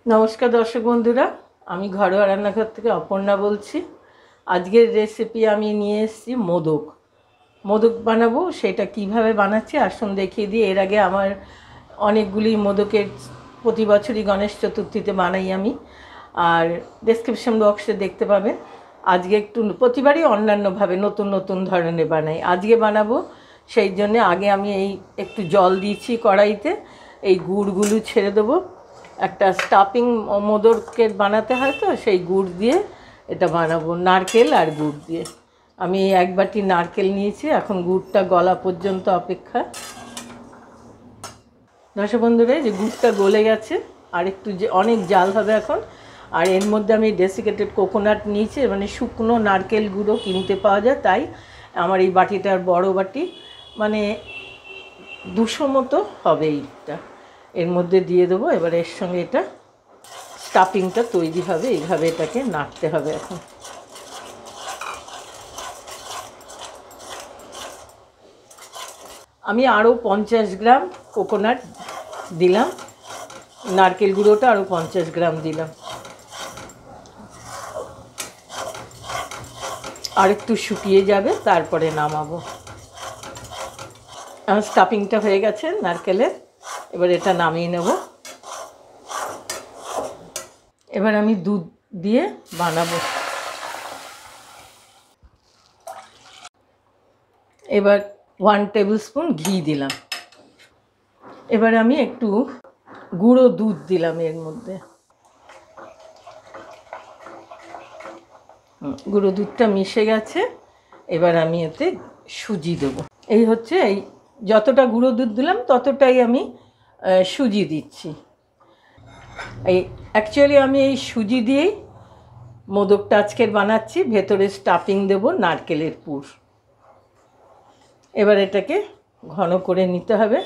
নমস্কার দর্শক বন্ধুরা, আমি ঘরোয়া রান্নাঘর থেকে অপর্ণা বলছি। আজকের রেসিপি আমি নিয়ে এসেছি মোদক বানাবো। সেটা কিভাবে বানাচ্ছি আসুন দেখিয়ে দিই। এর আগে আমার অনেকগুলি মোদকের প্রতি বছরই গণেশ চতুর্থীতে বানাই আমি, আর ডেসক্রিপশন বক্সে দেখতে পাবেন। আজকে একটু প্রতিবারই অন্যান্যভাবে নতুন নতুন ধরনের বানাই, আজকে বানাবো। সেই জন্যে আগে আমি একটু জল দিয়েছি কড়াইতে, এই গুড়গুলো ছেড়ে দেবো। একটা স্টাফিং মোদকের বানাতে হয়, তো সেই গুড় দিয়ে এটা বানাবো, নারকেল আর গুড় দিয়ে। আমি এক বাটি নারকেল নিয়েছি, এখন গুড়টা গলা পর্যন্ত অপেক্ষা। দর্শক বন্ধুরা, যে গুড়টা গলে গেছে, আর একটু যে অনেক জাল হবে এখন। আর এর মধ্যে আমি ডেসিকেটেড কোকোনাট নিয়েছি, মানে শুকনো নারকেল গুঁড়ো কিনতে পাওয়া যায়, তাই আমার এই বাটিটার বড় বাটি, মানে 200 মতো হবে এইটা। এর মধ্যে দিয়ে দেবো। এবার এর সঙ্গে এটা স্টাফিংটা তৈরি হবে, এইভাবে এটাকে নাড়তে হবে। এখন আমি আরও 50 গ্রাম কোকোনাট দিলাম, নারকেল গুঁড়োটা আরও 50 গ্রাম দিলাম। আর একটু শুকিয়ে যাবে, তারপরে নামাবো। আমার স্টাফিংটা হয়ে গেছে নারকেলের, এবার এটা নামিয়ে নেব। এবার আমি দুধ দিয়ে বানাবো। এবার 1 টেবিল স্পুন ঘি দিলাম। এবার আমি একটু গুঁড়ো দুধ দিলাম এর মধ্যে। গুঁড়ো দুধটা মিশে গেছে। এবার আমি এতে সুজি দেবো। এই হচ্ছে, এই যতটা গুঁড়ো দুধ দিলাম ততটাই আমি সুজি দিচ্ছি। এই অ্যাকচুয়ালি আমি এই সুজি দিয়েই মোদকটা আজকের বানাচ্ছি। ভেতরে স্টাফিং দেবো নারকেলের পুর। এবার এটাকে ঘন করে নিতে হবে,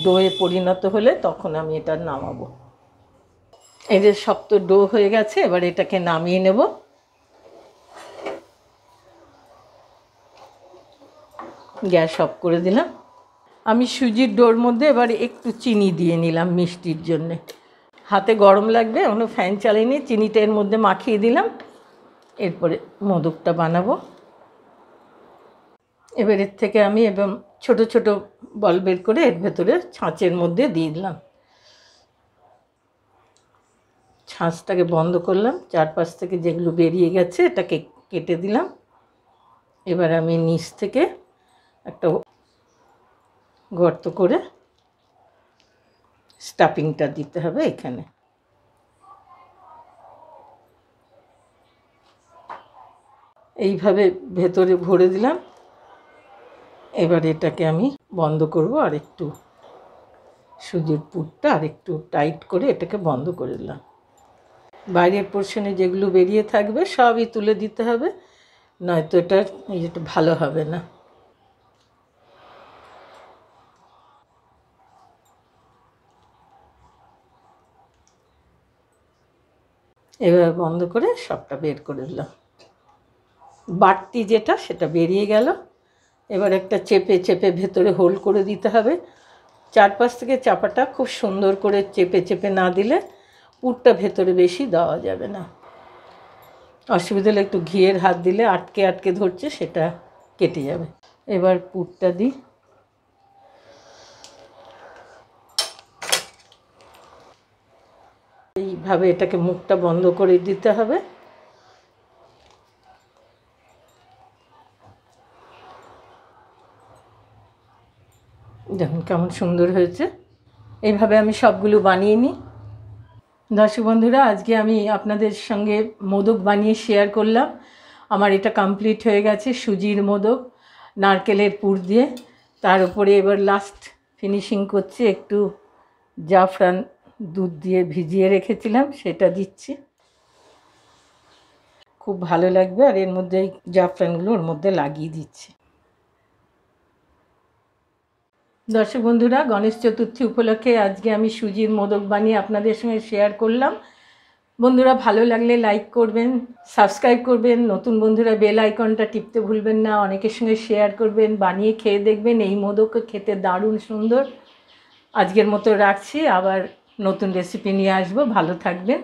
ডোয়ে পরিণত হলে তখন আমি এটা নামাবো। এই যে শক্ত ডো হয়ে গেছে, এবার এটাকে নামিয়ে নেব। গ্যাস অফ করে দিলাম। আমি সুজির ডোর মধ্যে এবার একটু চিনি দিয়ে নিলাম মিষ্টির জন্যে। হাতে গরম লাগবে, এখনো ফ্যান চালিয়ে চিনিটা এর মধ্যে মাখিয়ে দিলাম। এরপরে মোদকটা বানাবো। এবার এর থেকে আমি এবং ছোট ছোট বল বের করে এর ভেতরে ছাঁচের মধ্যে দিয়ে দিলাম। ছাঁচটাকে বন্ধ করলাম, চারপাশ থেকে যেগুলো বেরিয়ে গেছে এটাকে কেটে দিলাম। এবার আমি নিচ থেকে একটা গর্ত করে স্টাফিংটা দিতে হবে এখানে। এইভাবে ভেতরে ভরে দিলাম। এবার এটাকে আমি বন্ধ করব, আর একটু সুজির পুরটা আর একটু টাইট করে এটাকে বন্ধ করে দিলাম। বাইরের পোর্শনে যেগুলো বেরিয়ে থাকবে সবই তুলে দিতে হবে, নয়তো এটা ভালো হবে না। এবার বন্ধ করে সবটা বের করে দিলাম। বাড়তি যেটা সেটা বেরিয়ে গেল। এবার একটা চেপে চেপে ভেতরে হোল করে দিতে হবে। চারপাশ থেকে চাপাটা খুব সুন্দর করে চেপে চেপে না দিলে পুরটা ভেতরে বেশি দেওয়া যাবে না। অসুবিধা হলে একটু ঘিয়ের হাত দিলে আটকে আটকে ধরছে, সেটা কেটে যাবে। এবার পুরটা দিই। এইভাবে এটাকে মুখটা বন্ধ করে দিতে হবে। দেখুন কেমন সুন্দর হয়েছে। এইভাবে আমি সবগুলো বানিয়ে নিই। দর্শক বন্ধুরা, আজকে আমি আপনাদের সঙ্গে মোদক বানিয়ে শেয়ার করলাম। আমার এটা কমপ্লিট হয়ে গেছে, সুজির মোদক নারকেলের পুর দিয়ে। তার উপরে এবার লাস্ট ফিনিশিং করছি, একটু জাফরান দুধ দিয়ে ভিজিয়ে রেখেছিলাম সেটা দিচ্ছি। খুব ভালো লাগবে, আর এর মধ্যে এই জাফরানগুলো ওর মধ্যে লাগিয়ে দিচ্ছি। দর্শক বন্ধুরা, গণেশ চতুর্থী উপলক্ষে আজকে আমি সুজির মোদক বানিয়ে আপনাদের সঙ্গে শেয়ার করলাম। বন্ধুরা, ভালো লাগলে লাইক করবেন, সাবস্ক্রাইব করবেন, নতুন বন্ধুরা বেল আইকনটা টিপতে ভুলবেন না, অনেকের সঙ্গে শেয়ার করবেন, বানিয়ে খেয়ে দেখবেন। এই মোদক খেতে দারুণ সুন্দর। আজকের মতো রাখছি, আবার নতুন রেসিপি নিয়ে আসবো। ভালো থাকবেন।